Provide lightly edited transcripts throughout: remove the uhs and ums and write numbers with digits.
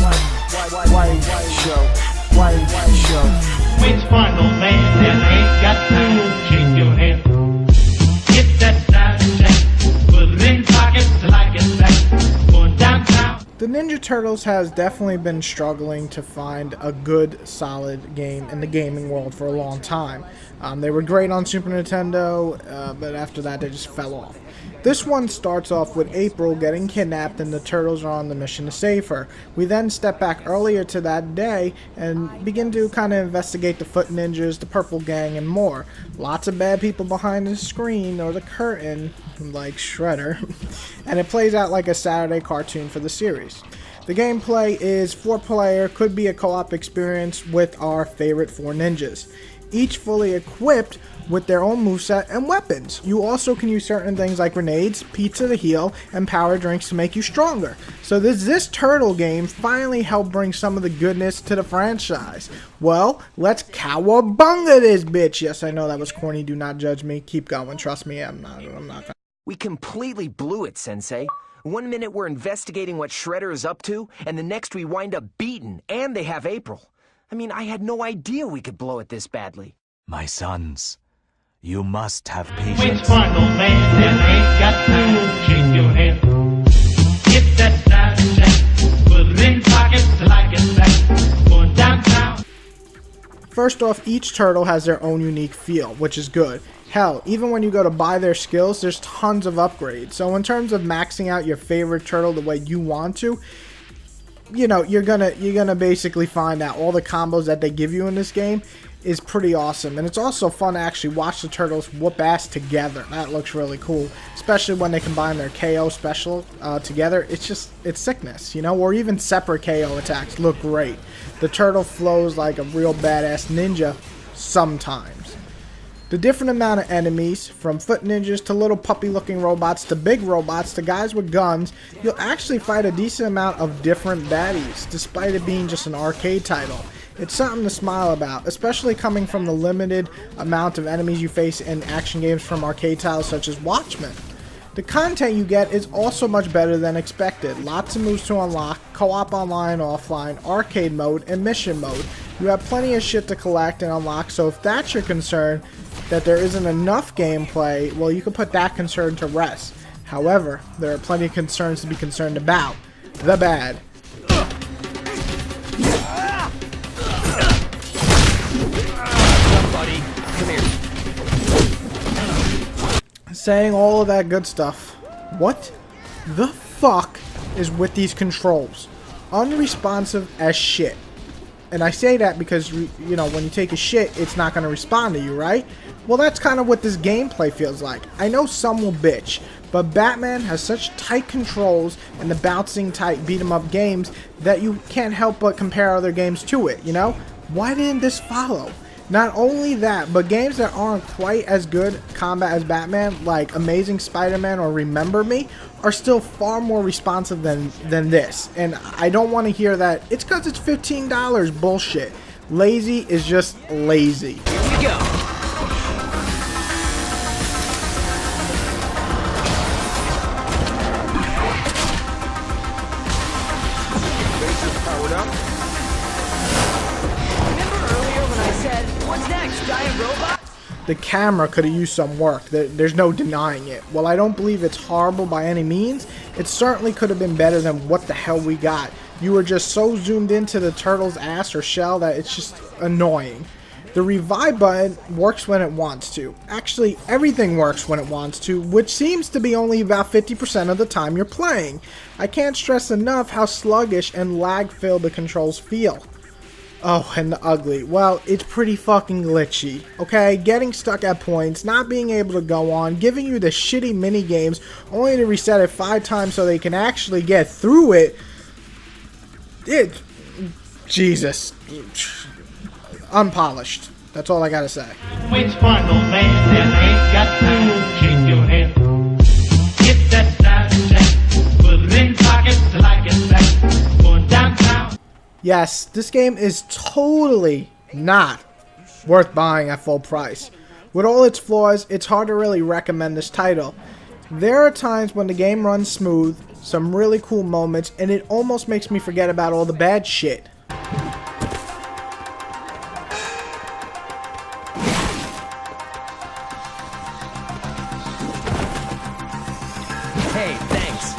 White show. Which one, old man, that ain't got time to shake your head? Get that side check, put it in pockets like it's back, going downtown. The Ninja Turtles has definitely been struggling to find a good, solid game in the gaming world for a long time. They were great on Super Nintendo, but after that they just fell off. This one starts off with April getting kidnapped and the Turtles are on the mission to save her. We then step back earlier to that day and begin to kind of investigate the Foot Ninjas, the Purple Gang, and more. Lots of bad people behind the screen or the curtain, like Shredder, and it plays out like a Saturday cartoon for the series. The gameplay is 4-player, could be a co-op experience with our favorite 4 ninjas, each fully equipped with their own moveset and weapons. You also can use certain things like grenades, pizza to heal, and power drinks to make you stronger. So this turtle game finally helped bring some of the goodness to the franchise. Well, let's cowabunga this bitch. Yes, I know that was corny. Do not judge me. Keep going. Trust me, I'm not gonna. We completely blew it, Sensei. One minute we're investigating what Shredder is up to, and the next we wind up beaten, and they have April. I mean, I had no idea we could blow it this badly. My sons, you must have Which patience. one, old man, that ain't got time to shake your head? Get that side check, put it in pockets like it's back, going downtown. First off, each turtle has their own unique feel, which is good. Hell, even when you go to buy their skills, there's tons of upgrades. So in terms of maxing out your favorite turtle the way you want to, you know, you're gonna basically find out all the combos that they give you in this game is pretty awesome. And it's also fun to actually watch the turtles whoop ass together. That looks really cool, especially when they combine their KO special together. It's sickness, you know, or even separate KO attacks look great. The turtle flows like a real badass ninja sometimes. The different amount of enemies, from foot ninjas to little puppy looking robots to big robots to guys with guns, you'll actually fight a decent amount of different baddies, despite it being just an arcade title. It's something to smile about, especially coming from the limited amount of enemies you face in action games from arcade titles such as Watchmen. The content you get is also much better than expected. Lots of moves to unlock, co-op online, offline, arcade mode, and mission mode. You have plenty of shit to collect and unlock, so if that's your concern, that there isn't enough gameplay, well, you can put that concern to rest. However, there are plenty of concerns to be concerned about. The bad. Buddy, come here. Saying all of that good stuff, what the fuck is with these controls? Unresponsive as shit. And I say that because, you know, when you take a shit, it's not going to respond to you, right? Well, that's kind of what this gameplay feels like. I know some will bitch, but Batman has such tight controls in the bouncing type beat-em-up games that you can't help but compare other games to it, you know? Why didn't this follow? Not only that, but games that aren't quite as good combat as Batman, like Amazing Spider-Man or Remember Me, are still far more responsive than this. And I don't want to hear that it's because it's $15 bullshit. Lazy is just lazy. Here we go. Powered up. Remember earlier when I said, what's next, giant robot? The camera could have used some work. There's no denying it. While I don't believe it's horrible by any means, it certainly could have been better than what the hell we got. You were just so zoomed into the turtle's ass or shell that it's just annoying. The revive button works when it wants to. Actually, everything works when it wants to, which seems to be only about 50% of the time you're playing. I can't stress enough how sluggish and lag-filled the controls feel. Oh, and the ugly. Well, it's pretty fucking glitchy, okay? Getting stuck at points, not being able to go on, giving you the shitty mini games only to reset it 5 times so they can actually get through it. Jesus. Unpolished. That's all I gotta say. Which one, old man, that ain't got time to shake your head? Get that side check, put it in pockets like it's back, going downtown. Yes, this game is totally not worth buying at full price. With all its flaws, it's hard to really recommend this title. There are times when the game runs smooth, some really cool moments, and it almost makes me forget about all the bad shit. Hey, thanks.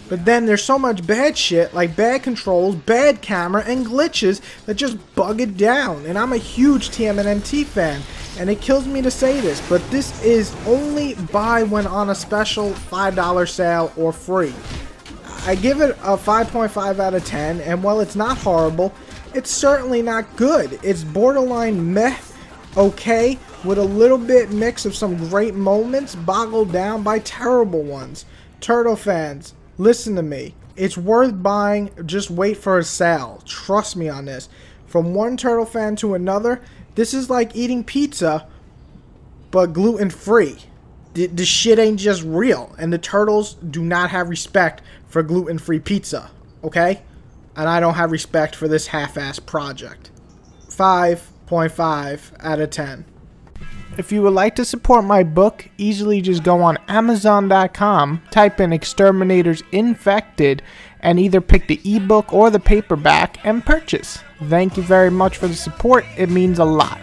But then there's so much bad shit, like bad controls, bad camera, and glitches that just bug it down. And I'm a huge TMNT fan, and it kills me to say this, but this is only buy when on a special $5 sale or free. I give it a 5.5 out of 10, and while it's not horrible, it's certainly not good. It's borderline meh, okay, with a little bit mix of some great moments boggled down by terrible ones. Turtle fans, listen to me. It's worth buying, just wait for a sale. Trust me on this. From one turtle fan to another, this is like eating pizza, but gluten-free. The shit ain't just real, and the turtles do not have respect for gluten-free pizza, okay? And I don't have respect for this half-ass project. 5.5 out of 10. If you would like to support my book, easily just go on Amazon.com, type in Exterminators Infected, and either pick the ebook or the paperback and purchase. Thank you very much for the support. It means a lot.